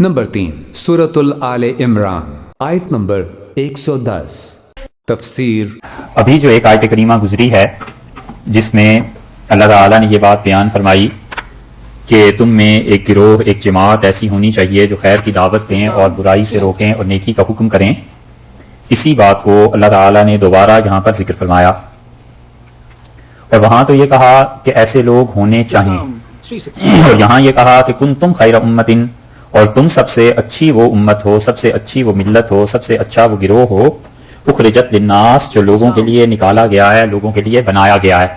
Number 3 سورۃ آل عمران آیت number 110 تفسیر۔ ابھی جو ایک آیت کریمہ گزری ہے جس میں اللہ تعالیٰ نے یہ بات بیان فرمائی کہ تم میں ایک گروہ، ایک جماعت ایسی ہونی چاہیے جو خیر کی دعوت دیں اور برائی سے روکیں اور نیکی کا حکم کریں، اسی بات کو اللہ تعالیٰ نے دوبارہ یہاں پر ذکر فرمایا، اور وہاں تو یہ کہا کہ ایسے لوگ ہونے چاہیے، اور یہاں یہ کہا کہ کنتم خیر امتن، اور تم سب سے اچھی وہ امت ہو، سب سے اچھی وہ ملت ہو، سب سے اچھا وہ گروہ ہو، اخرجت للناس، جو لوگوں کے لیے نکالا گیا ہے، لوگوں کے لیے بنایا گیا ہے۔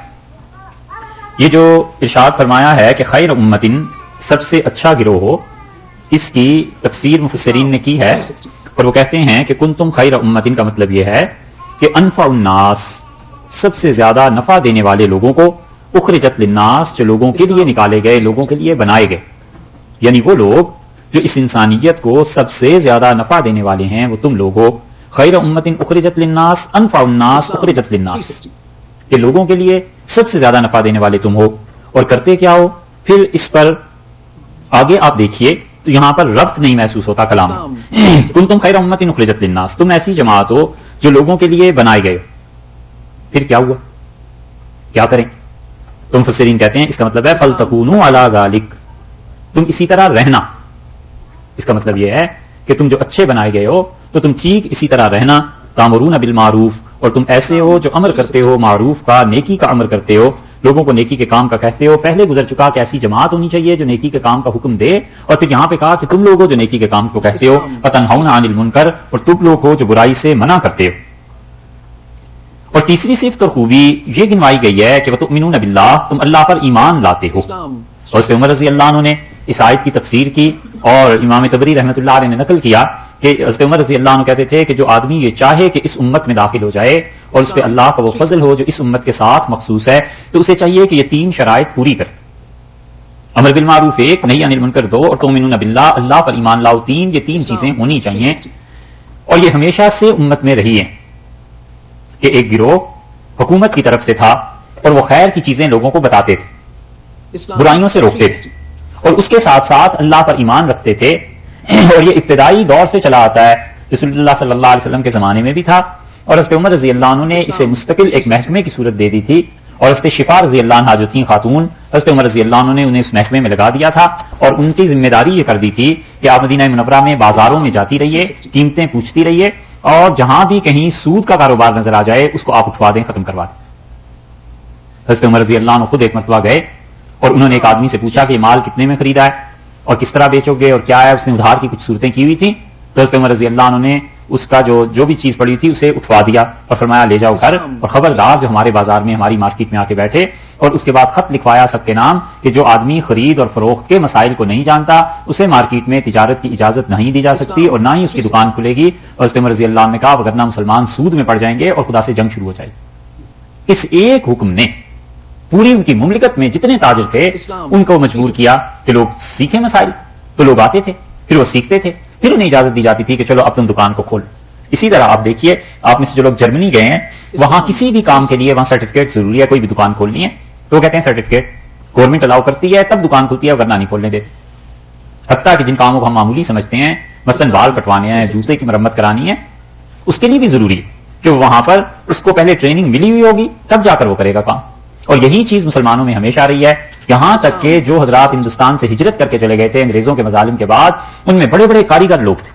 یہ جو ارشاد فرمایا ہے کہ خیر امتن، سب سے اچھا گروہ ہو، اس کی تفسیر مفسرین نے کی ہے، اور وہ کہتے ہیں کہ کنتم خیر امتن کا مطلب یہ ہے کہ انفع الناس، سب سے زیادہ نفع دینے والے لوگوں کو، اخرجت للناس، جو لوگوں کے لیے نکالے گئے، لوگوں کے لیے بنائے گئے، یعنی وہ لوگ جو اس انسانیت کو سب سے زیادہ نفع دینے والے ہیں وہ تم لوگ ہو۔ خیر امت اخرجت للناس انفع الناس اخرجت للناس، کہ لوگوں کے لیے سب سے زیادہ نفع دینے والے تم ہو، اور کرتے کیا ہو؟ پھر اس پر آگے آپ دیکھیے تو یہاں پر ربط نہیں محسوس ہوتا کلام میں۔ کنتم خیر امت اخرجت للناس، تم ایسی جماعت ہو جو لوگوں کے لیے بنائے گئے، پھر کیا ہوا؟ کیا کریں؟ تم مفسرین کہتے ہیں اس کا مطلب ہے فلتکونوا علی ذالک، تم اسی طرح رہنا۔ اس کا مطلب یہ ہے کہ تم جو اچھے بنائے گئے ہو تو تم ٹھیک اسی طرح رہنا، تامرون بالمعروف، اور تم ایسے ہو جو امر کرتے ہو معروف کا، نیکی کا امر کرتے ہو، لوگوں کو نیکی کے کام کا کہتے ہو۔ پہلے گزر چکا کہ ایسی جماعت ہونی چاہیے جو نیکی کے کام کا حکم دے، اور پھر یہاں پہ کہا کہ تم لوگ ہو جو نیکی کے کام کو کہتے ہو، فتنہون عن المنکر، اور تم لوگ ہو جو برائی سے منع کرتے ہو۔ اور تیسری صفت اور خوبی یہ گنوائی گئی ہے کہ وتؤمنون باللہ، تم اللہ پر ایمان لاتے ہو، اور اس پہ عمر رضی اللہ عنہ نے اس آیت کی تفسیر کی، اور امام طبری رحمۃ اللہ علیہ نے نقل کیا کہ حضرت عمر رضی اللہ عنہ کہتے تھے کہ جو آدمی یہ چاہے کہ اس امت میں داخل ہو جائے اور اس پہ اللہ کا وہ فضل ہو جو اس امت کے ساتھ مخصوص ہے، تو اسے چاہیے کہ یہ 3 شرائط پوری کرے۔ امر بالمعروف 1، نہی عن المنکر 2، اور تؤمنون باللہ، اللہ پر ایمان لاؤ 3، یہ 3 چیزیں ہونی چاہیے۔ اور یہ ہمیشہ سے امت میں رہی ہیں کہ ایک گروہ حکومت کی طرف سے تھا اور وہ خیر کی چیزیں لوگوں کو بتاتے تھے، برائیوں سے روکتے تھے، اور اس کے ساتھ ساتھ اللہ پر ایمان رکھتے تھے۔ اور یہ ابتدائی دور سے چلا آتا ہے، رسول اللہ صلی اللہ علیہ وسلم کے زمانے میں بھی تھا، اور حضرت عمر رضی اللہ عنہ نے اسے مستقل ایک محکمے کی صورت دے دی تھی، اور حضرت شفا رضی اللہ عنہ جو تھیں خاتون، حضرت عمر رضی اللہ عنہ نے انہیں اس محکمے میں لگا دیا تھا، اور ان کی ذمہ داری یہ کر دی تھی کہ آپ مدینہ منورہ میں بازاروں میں جاتی رہیے، قیمتیں پوچھتی رہیے، اور جہاں بھی کہیں سود کا کاروبار نظر آ جائے اس کو آپ اٹھوا دیں، ختم کروا دیں۔ حضرت عمر رضی اللہ عنہ خود ایک مرتبہ گئے اور انہوں نے ایک آدمی سے پوچھا کہ یہ مال کتنے میں خریدا ہے اور کس طرح بیچو گے اور کیا ہے؟ اس نے ادھار کی کچھ صورتیں کی ہوئی تھیں، تو حضرت عمر رضی اللہ عنہ نے اس کا جو بھی چیز پڑی تھی اسے اٹھوا دیا اور فرمایا لے جاؤ گھر، اور خبردار جو ہمارے بازار میں ہماری مارکیٹ میں آ کے بیٹھے، اور اس کے بعد خط لکھوایا سب کے نام کہ جو آدمی خرید اور فروخت کے مسائل کو نہیں جانتا اسے مارکیٹ میں تجارت کی اجازت نہیں دی جا سکتی اور نہ ہی اس کی دکان کھلے گی۔ اور حضرت عمر رضی اللہ عنہ نے کہا وگرنہ مسلمان سود میں پڑ جائیں گے اور خدا سے جنگ شروع ہو جائے گی۔ اس ایک حکم نے پوری ان کی مملکت میں جتنے تاجر تھے ان کو مجبور کیا کہ لوگ سیکھیں مسائل، تو لوگ آتے تھے، پھر وہ سیکھتے تھے، پھر انہیں اجازت دی جاتی تھی کہ چلو اب تم دکان کو کھول۔ اسی طرح آپ دیکھیے، آپ میں سے جو لوگ جرمنی گئے ہیں وہاں کسی بھی کام کے لیے وہاں سرٹیفکیٹ ضروری ہے، کوئی بھی دکان کھولنی ہے تو وہ کہتے ہیں سرٹیفکیٹ گورنمنٹ الاؤ کرتی ہے تب دکان کھلتی ہے، ورنہ نہیں کھولنے دیتے۔ حتیٰ کہ جن کاموں کو ہم معمولی سمجھتے ہیں، مثلاً بال کٹوانے ہیں، جوتے کی مرمت کرانی ہے، اس کے لیے بھی ضروری ہے کہ وہاں پر اس کو پہلے ٹریننگ ملی ہوئی ہوگی تب جا کر وہ کرے گا کام۔ اور یہی چیز مسلمانوں میں ہمیشہ رہی ہے، یہاں تک کہ جو حضرات ہندوستان سے ہجرت کر کے چلے گئے تھے انگریزوں کے مظالم کے بعد، ان میں بڑے بڑے کاریگر لوگ تھے،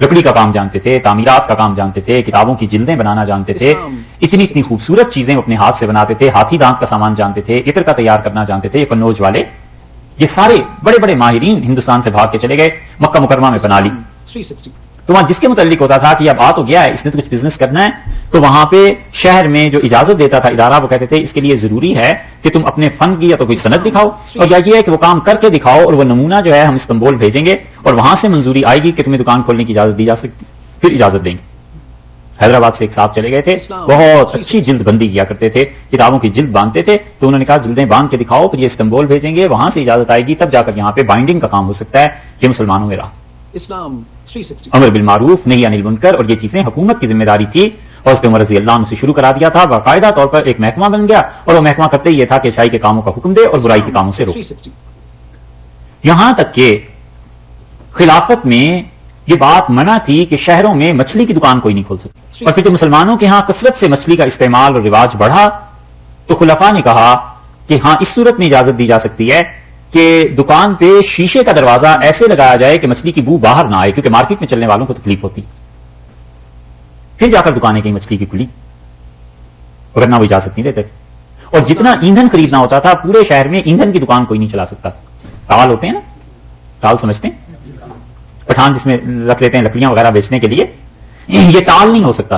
لکڑی کا کام جانتے تھے، تعمیرات کا کام جانتے تھے، کتابوں کی جلدیں بنانا جانتے تھے، اتنی خوبصورت چیزیں اپنے ہاتھ سے بناتے تھے، ہاتھی دانت کا سامان جانتے تھے، عطر کا تیار کرنا جانتے تھے، یہ قنوج والے، یہ سارے بڑے بڑے ماہرین ہندوستان سے بھاگ کے چلے گئے، مکہ مکرمہ میں بنا لی۔ تو وہاں جس کے متعلق ہوتا تھا کہ اب آ تو گیا ہے، اس نے تو کچھ بزنس کرنا ہے، تو وہاں پہ شہر میں جو اجازت دیتا تھا ادارہ وہ کہتے تھے اس کے لیے ضروری ہے کہ تم اپنے فن کی یا تو کوئی سند دکھاؤ، اور یا یہ ہے کہ وہ کام کر کے دکھاؤ، اور وہ نمونہ جو ہے ہم استنبول بھیجیں گے اور وہاں سے منظوری آئے گی کہ تمہیں دکان کھولنے کی اجازت دی جا سکتی، پھر اجازت دیں گے۔ حیدرآباد سے ایک صاحب چلے گئے تھے، بہت اچھی جلد بندی کیا کرتے تھے، کتابوں کی جلد باندھتے تھے، تو انہوں نے کہا جلدیں باندھ کے دکھاؤ، پھر یہ استنبول بھیجیں گے، وہاں سے اجازت آئے گی تب جا کر یہاں پہ بائنڈنگ کا کام ہو سکتا ہے۔ یہ مسلمانوں میں رہا امر بالمعروف نہی عن المنکر، اور یہ چیزیں حکومت کی ذمہ داری تھی، اور اس کے عمر رضی اللہ عنہ سے شروع کرا دیا تھا، باقاعدہ طور پر ایک محکمہ بن گیا، اور وہ محکمہ کرتے یہ تھا کہ اچھائی کے کاموں کا حکم دے اور برائی کے کاموں سے روکے۔ یہاں تک کہ خلافت میں یہ بات منع تھی کہ شہروں میں مچھلی کی دکان کوئی نہیں کھول سکتی، اور پھر جب مسلمانوں کے ہاں کثرت سے مچھلی کا استعمال اور رواج بڑھا تو خلفاء نے کہا کہ ہاں اس صورت میں اجازت دی جا سکتی ہے کہ دکان پہ شیشے کا دروازہ ایسے لگایا جائے کہ مچھلی کی بو باہر نہ آئے، کیونکہ مارکیٹ میں چلنے والوں کو تکلیف ہوتی، پھر جا کر دکانیں کہیں مچھلی کی کھلی، ورنہ وہ اجازت نہیں دیتے۔ اور جتنا ایندھن خریدنا ہوتا تھا پورے شہر میں ایندھن کی دکان کوئی نہیں چلا سکتا، ٹال ہوتے ہیں نا، ٹال سمجھتے ہیں پٹھان جس میں رکھ لیتے ہیں لکڑیاں وغیرہ بیچنے کے لیے، یہ ٹال نہیں ہو سکتا۔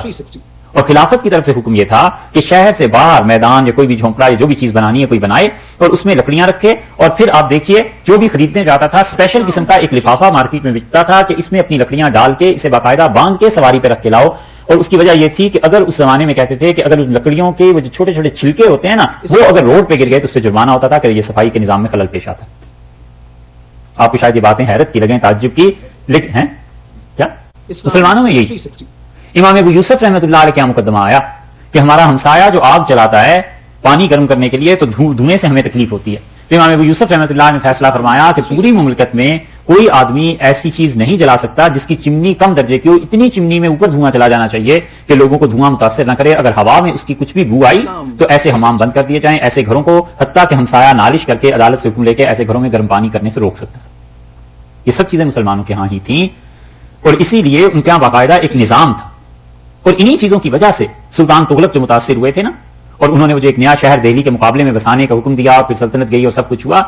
اور خلافت کی طرف سے حکم یہ تھا کہ شہر سے باہر میدان یا کوئی بھی جھونپڑا یا جو بھی چیز بنانی ہے کوئی بنائے اور اس میں لکڑیاں رکھے، اور پھر آپ دیکھیے جو بھی خریدنے جاتا تھا اسپیشل قسم کا ایک لفافہ مارکیٹ میں بکتا تھا کہ اس میں اپنی لکڑیاں ڈال کے اسے باقاعدہ باندھ کے سواری پہ رکھ کے لاؤ۔ اور اس کی وجہ یہ تھی کہ اگر اس زمانے میں کہتے تھے کہ اگر لکڑیوں کے وہ جو چھوٹے چھوٹے چھلکے ہوتے ہیں نا وہ اگر روڈ پہ گر گئے تو اس پہ جرمانہ ہوتا تھا کہ یہ صفائی کے نظام میں خلل پیش آتا ہے۔ آپ کو شاید یہ باتیں حیرت کی لگیں، تعجب کی، لیکن ہیں کیا مسلمانوں میں یہی۔ امام ابو یوسف رحمۃ اللہ علیہ کیا مقدمہ آیا کہ ہمارا ہمسایہ جو آگ جلاتا ہے پانی گرم کرنے کے لیے تو دھوئیں سے ہمیں تکلیف ہوتی ہے، تو امام ابو یوسف رحمۃ اللہ نے فیصلہ فرمایا کہ پوری مملکت میں کوئی آدمی ایسی چیز نہیں جلا سکتا جس کی چمنی کم درجے کی ہو، اتنی چمنی میں اوپر دھواں چلا جانا چاہیے کہ لوگوں کو دھواں متاثر نہ کرے، اگر ہوا میں اس کی کچھ بھی بو آئی تو ایسے حمام بند کر دیے جائیں، ایسے گھروں کو حتیٰ کہ ہمسایہ نالش کر کے عدالت سے حکم لے کے ایسے گھروں میں گرم پانی کرنے سے روک سکتا ہے۔ یہ سب چیزیں مسلمانوں کے ہاں ہی تھیں، اور اسی لیے ان کے ہاں باقاعدہ ایک نظام تھا، اور انہی چیزوں کی وجہ سے سلطان تغلق جو متاثر ہوئے تھے نا، اور انہوں نے وہ جو ایک نیا شہر دہلی کے مقابلے میں بسانے کا حکم دیا اور پھر سلطنت گئی اور سب کچھ ہوا،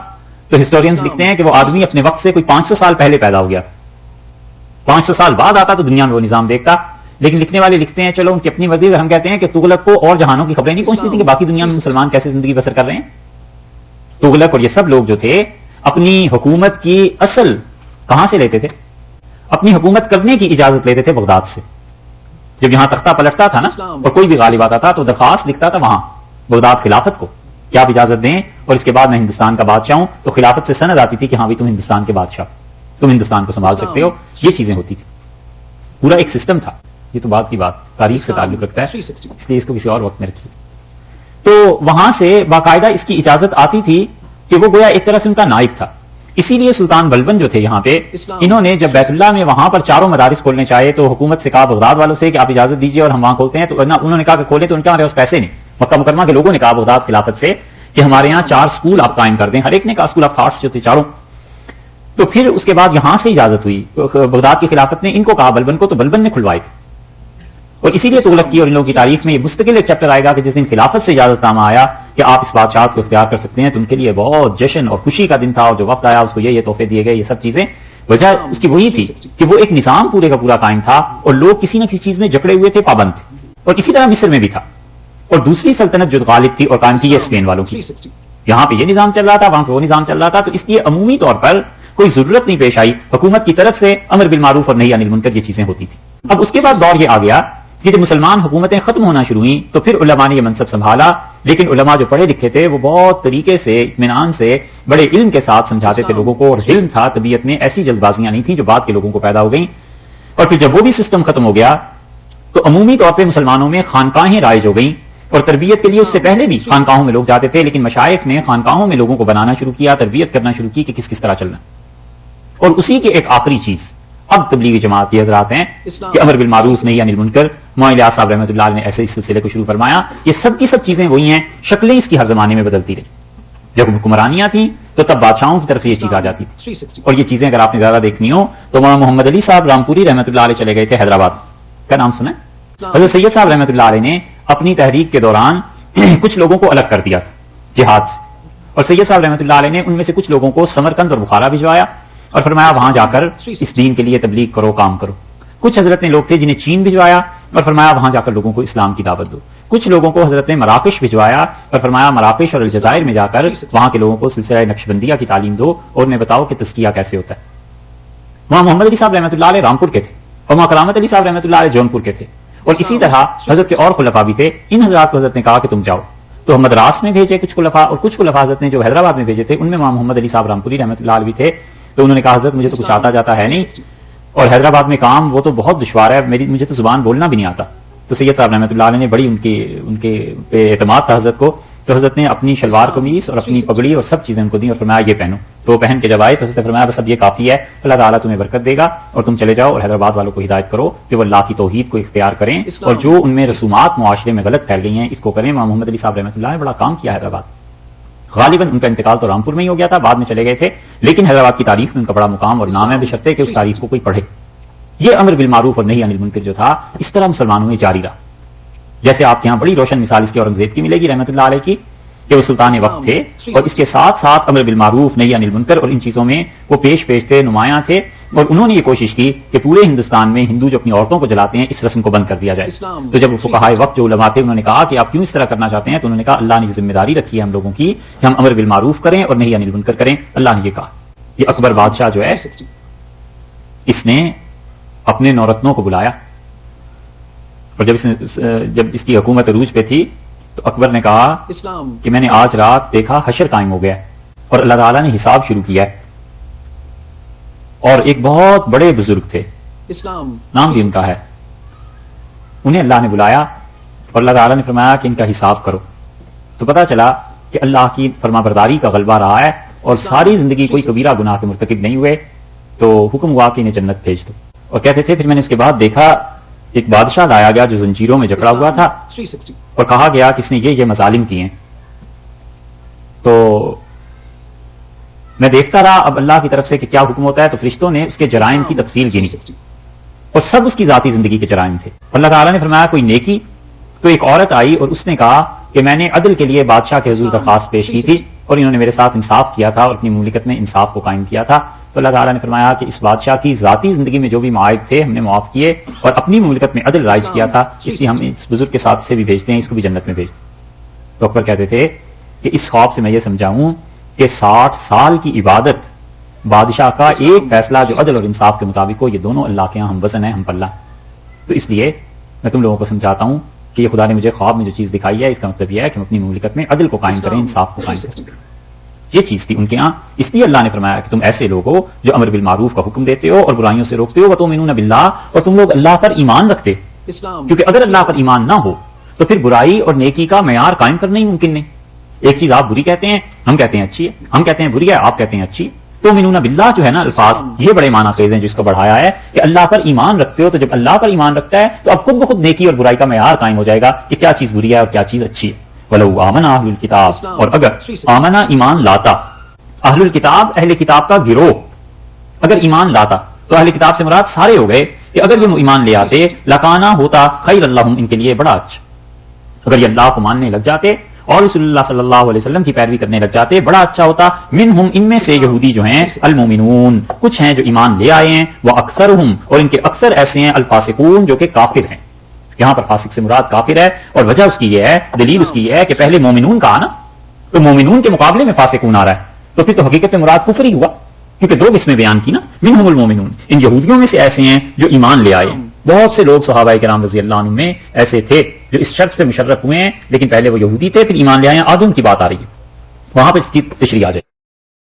تو ہسٹورینز لکھتے ہیں کہ وہ آدمی اپنے وقت سے کوئی 500 سال پہلے پیدا ہو گیا، 500 سال بعد آتا تو دنیا میں وہ نظام دیکھتا، لیکن لکھنے والے لکھتے ہیں چلو ان کی اپنی مرضی، ہم کہتے ہیں کہ تغلق کو اور جہانوں کی خبریں نہیں پہنچتی تھیں کہ باقی دنیا میں مسلمان کیسے زندگی بسر کر رہے ہیں۔ تغلق اور یہ سب لوگ جو تھے اپنی حکومت کی اصل کہاں سے لیتے تھے؟ اپنی حکومت کرنے کی اجازت لیتے تھے بغداد سے۔ جب یہاں تختہ پلٹتا تھا نا اور کوئی بھی غالب آتا تھا تو درخواست لکھتا تھا وہاں بغداد خلافت کو کہ آپ اجازت دیں اور اس کے بعد میں ہندوستان کا بادشاہ ہوں، تو خلافت سے سند آتی تھی کہ ہاں بھی تم ہندوستان کے بادشاہ، تم ہندوستان کو سنبھال سکتے ہو، یہ چیزیں ہوتی تھی، پورا ایک سسٹم تھا۔ یہ تو بعد کی بات تاریخ سے تعلق رکھتا ہے، اس لیے اس کو کسی اور وقت میں رکھیے۔ تو وہاں سے باقاعدہ اس کی اجازت آتی تھی کہ وہ گویا ایک طرح سے ان کا نائب تھا۔ اسی لیے سلطان بلبن جو تھے یہاں پہ، انہوں نے جب بیت اللہ میں وہاں پر چاروں مدارس کھولنے چاہے تو حکومت سے کہا بغداد والوں سے کہ آپ اجازت دیجیے اور ہم وہاں کھولتے ہیں، تو انہوں نے کہا کہ کھولیں، تو ان کے ہمارے پاس پیسے نہیں۔ مکہ مکرمہ کے لوگوں نے کہا بغداد خلافت سے کہ ہمارے یہاں 4 سکول آپ قائم کر دیں، ہر ایک نے کہا سکول آف تھاٹس جو تھے چاروں۔ تو پھر اس کے بعد یہاں سے اجازت ہوئی، بغداد کی خلافت نے ان کو کہا بلبن کو، تو بلبن نے کھلوائے تھے۔ اور اسی لیے تغلق کی اور ان لوگوں کی تاریخ میں یہ مستقل ایک چیپٹر آئے گا کہ جس دن خلافت سے اجازت نامہ آیا کہ آپ اس بادشاہ کو اختیار کر سکتے ہیں، تو ان کے لیے بہت جشن اور خوشی کا دن تھا، اور جو وقت آیا اس کو یہ تحفے دیے گئے، یہ سب چیزیں۔ وجہ اس کی وہی تھی کہ وہ ایک نظام پورے کا پورا قائم تھا اور لوگ کسی نہ کسی چیز میں جکڑے ہوئے تھے، پابند تھے۔ اور اسی طرح مصر میں بھی تھا، اور دوسری سلطنت جو غالب تھی اور قائم کی ہے اسپین والوں کی، یہاں پہ یہ نظام چل رہا تھا، وہاں پہ وہ نظام چل رہا تھا، تو اس لیے عمومی طور پر کوئی ضرورت نہیں پیش آئی حکومت کی طرف سے امر بالمعروف اور نہی عن المنکر یہ چیزیں ہوتی تھیں۔ اب اس کے بعد دور یہ آ گیا کہ جب مسلمان حکومتیں ختم ہونا شروع ہوئیں تو پھر علماء نے یہ منصب سنبھالا، لیکن علماء جو پڑھے لکھے تھے وہ بہت طریقے سے اطمینان سے بڑے علم کے ساتھ سمجھاتے تھے لوگوں کو، اور علم تھا، طبیعت میں ایسی جلد بازیاں نہیں تھیں جو بعد کے لوگوں کو پیدا ہو گئیں۔ اور پھر جب وہ بھی سسٹم ختم ہو گیا تو عمومی طور پہ مسلمانوں میں خانقاہیں رائج ہو گئیں، اور تربیت کے لیے اس سے پہلے بھی خانقاہوں میں لوگ جاتے تھے، لیکن مشائخ نے خانقاہوں میں لوگوں کو بنانا شروع کیا، تربیت کرنا شروع کی کہ کس طرح چلنا۔ اور اسی کے ایک آخری چیز اب تبلیغی جماعت کے حضرات ہیں کہ امر بالمعروف نہی عن المنکر، مولانا الیاس صاحب رحمۃ اللہ علیہ نے ایسے اس سلسلے کو شروع فرمایا۔ یہ سب کی سب چیزیں وہی ہیں، شکلیں اس کی ہر زمانے میں بدلتی رہی۔ جب حکمرانیاں تھیں تو تب بادشاہوں کی طرف سے یہ چیز آ جاتی تھی، اور یہ چیزیں اگر آپ نے زیادہ دیکھنی ہو تو مولانا محمد علی صاحب رامپوری رحمۃ اللہ علیہ چلے گئے تھے حیدرآباد، کا نام سنا ہے؟ حضرت سید صاحب رحمۃ اللہ علیہ نے اپنی تحریک کے دوران کچھ لوگوں کو الگ کر دیا جہاد سے، اور سید صاحب رحمۃ اللہ علیہ نے ان میں سے کچھ لوگوں کو سمرقند اور بخارا بھجوایا اور فرمایا وہاں جا کر اس دین کے لیے تبلیغ کرو، کام کرو۔ کچھ حضرت نے لوگ تھے جنہیں چین بھجوایا اور فرمایا وہاں جا کر لوگوں کو اسلام کی دعوت دو۔ کچھ لوگوں کو حضرت نے مراکش بھجوایا اور فرمایا مراکش اور الجزائر میں جا کر وہاں کے لوگوں کو سلسلہ نقشبندیہ کی تعلیم دو اور انہیں بتاؤ کہ تزکیہ کیسے ہوتا ہے۔ وہاں محمد علی صاحب رحمۃ اللہ علیہ رامپور کے تھے، اور وہاں کرامت علی صاحب رحمۃ اللہ علیہ جونپور کے تھے، اور اسی طرح حضرت کے اور خلفاء بھی تھے۔ ان حضرات کو حضرت نے کہا کہ تم جاؤ، تو مدراس میں بھیجے کچھ خلفاء، اور کچھ خلفاء حضرت نے جو حیدرآباد میں بھیجے تھے ان میں وہاں محمد علی صاحب رامپوری رحمۃ اللہ علیہ بھی تھے۔ تو انہوں نے کہا حضرت مجھے تو کچھ آتا جاتا ہے نہیں، اور حیدرآباد میں کام وہ تو بہت دشوار ہے، مجھے تو زبان بولنا بھی نہیں آتا۔ تو سید صاحب رحمۃ اللہ علیہ نے بڑی ان کے پہ اعتماد تھا حضرت کو، تو حضرت نے اپنی شلوار قمیص اور اپنی پگڑی اور سب چیزیں ان کو دی اور فرمایا یہ پہنو. تو پہن کے جب آئے تو حضرت نے فرمایا بس اب یہ کافی ہے, اللہ تعالیٰ تمہیں برکت دے گا اور تم چلے جاؤ اور حیدرآباد والوں کو ہدایت کرو کہ وہ اللہ کی توحید کو اختیار کریں اور جو ان میں رسومات معاشرے میں غلط پھیل گئی ہیں اس کو کریں. امام محمد علی صاحب رحمۃ اللہ نے بڑا کام کیا حیدرآباد. غالباً ان کا انتقال تو رامپور میں ہی ہو گیا تھا, بعد میں چلے گئے تھے, لیکن حیدرآباد کی تاریخ میں ان کا بڑا مقام اور نام ہے, بشرطے کہ اس تاریخ کو کوئی پڑھے. یہ امر بالمعروف اور نہی عن المنکر جو تھا اس طرح مسلمانوں میں جاری رہا. جیسے آپ کے یہاں بڑی روشن مثال اس کی اورنگزیب کی ملے گی رحمۃ اللہ علیہ کی, کہ وہ سلطان وقت تھے اور اس کے ساتھ ساتھ امر بالمعروف نہی عن المنکر اور ان چیزوں میں وہ پیش تھے, نمایاں تھے, اور انہوں نے یہ کوشش کی کہ پورے ہندوستان میں ہندو جو اپنی عورتوں کو جلاتے ہیں اس رسم کو بند کر دیا جائے. تو جب فقہائے وقت جو علماء تھے انہوں نے کہا کہ آپ کیوں اس طرح کرنا چاہتے ہیں, تو انہوں نے کہا اللہ نے ذمہ داری رکھی ہے ہم لوگوں کی کہ ہم امر بالمعروف کریں اور نہی عن المنکر کریں. اللہ نے یہ کہا. یہ اکبر بادشاہ جو ہے اس نے اپنے نورتنوں کو بلایا, اور جب اس کی حکومت عروج پہ تھی تو اکبر نے کہا کہ میں نے آج رات دیکھا حشر قائم ہو گیا اور اللہ تعالیٰ نے حساب شروع کیا ہے. اور ایک بہت بڑے بزرگ تھے, نام بھی ان کا ہے, انہیں اللہ نے بلایا اور اللہ تعالیٰ نے فرمایا کہ ان کا حساب کرو. تو پتا چلا کہ اللہ کی فرما برداری کا غلبہ رہا ہے اور ساری زندگی کوئی کبیرہ گناہ کے مرتکب نہیں ہوئے, تو حکم ہوا کہ انہیں جنت بھیج دو. اور کہتے تھے پھر میں نے اس کے بعد دیکھا ایک بادشاہ لایا گیا جو زنجیروں میں جکڑا ہوا تھا اور کہا گیا کہ اس نے یہ مظالم کیے ہیں. تو میں دیکھتا رہا اب اللہ کی طرف سے کہ کیا حکم ہوتا ہے. تو فرشتوں نے اس کے جرائم کی تفصیل گنی اور سب اس کی ذاتی زندگی کے جرائم تھے. اللہ تعالیٰ نے فرمایا کوئی نیکی. تو ایک عورت آئی اور اس نے کہا کہ میں نے عدل کے لیے بادشاہ کے حضور درخواست پیش کی تھی اور انہوں نے میرے ساتھ انصاف کیا تھا اور اپنی مملکت میں انصاف کو قائم کیا تھا. تو اللہ تعالیٰ نے فرمایا کہ اس بادشاہ کی ذاتی زندگی میں جو بھی معائب تھے ہم نے معاف کیے اور اپنی مملکت میں عدل رائج کیا تھا, اس لیے ہم اس بزرگ کے ساتھ سے بھی بھیجتے ہیں, اس کو بھی جنت میں بھیج. تو اکبر کہتے تھے کہ اس خواب سے میں یہ سمجھاؤں کہ 60 سال کی عبادت بادشاہ کا ایک فیصلہ جو عدل اور انصاف کے مطابق ہو, یہ دونوں اللہ کے یہاں ہم وزن ہیں, ہم پلہ. تو اس لیے میں تم لوگوں کو سمجھاتا ہوں کہ یہ خدا نے مجھے خواب میں جو چیز دکھائی ہے اس کا مطلب یہ ہے کہ ہم اپنی مملکت میں عدل کو قائم کریں, انصاف کو قائم کریں. یہ چیز تھی ان کے ہاں. اس لیے اللہ نے فرمایا کہ تم ایسے لوگ ہو جو امر بالمعروف کا حکم دیتے ہو اور برائیوں سے روکتے ہو, وتؤمنون باللہ, اور تم لوگ اللہ پر ایمان رکھتے. کیونکہ اگر اللہ پر ایمان نہ ہو تو پھر برائی اور نیکی کا معیار قائم کرنا ہی ممکن نہیں. ایک چیز آپ بری کہتے ہیں, ہم کہتے ہیں اچھی ہے, ہم کہتے ہیں بری ہے, آپ کہتے ہیں اچھی. تو منون باللہ جو ہے نا الفاظ, یہ بڑے معنی خیز ہیں جس کو بڑھایا ہے کہ اللہ پر ایمان رکھتے ہو. تو جب اللہ پر ایمان رکھتا ہے تو اب خود بخود نیکی اور برائی کا معیار قائم ہو جائے گا کہ کیا چیز بری ہے اور کیا چیز اچھی ہے. وَلَوْ آمَنَ أَهْلُ الْكِتَابِ, اور اگر آمنہ ایمان لاتا اہل الکتاب, اہل کتاب کا گروہ اگر ایمان لاتا, تو اہل کتاب سے مراد سارے ہو گئے کہ اگر یہ ایمان لے آتے لکانا ہوتا خیر اللہم, ان کے لیے بڑا اچھا. اگر یہ اللہ کو ماننے لگ جاتے اور رسول اللہ صلی اللہ علیہ وسلم کی پیروی کرنے لگ جاتے بڑا اچھا ہوتا. منہم, ان میں سے یہودی جو ہیں, المومنون, کچھ ہیں جو ایمان لے آئے ہیں, وہ اکثرہم, اور ان کے اکثر ایسے ہیں, الفاسقون, جو کہ کافر ہیں. یہاں پر فاسق سے مراد کافر ہے, اور وجہ اس کی یہ ہے, دلیل اس کی یہ ہے کہ پہلے مومنون کہا نا, تو مومنون کے مقابلے میں فاسقون آ رہا ہے, تو پھر تو حقیقت میں مراد کفر ہی ہوا, کیونکہ 2 قسمیں بیان کی نا. منہم المومنون, ان یہودیوں میں سے ایسے ہیں جو ایمان لے آئے. بہت سے لوگ صحابہ کرام رضی اللہ عنہ میں ایسے تھے جو اس شرط سے مشرف ہوئے ہیں, لیکن پہلے وہ یہودی تھے, پھر ایمان لے آئے ہیں. آگے ان کی بات آ رہی ہے, وہاں پہ اس کی تشریح آ جائے.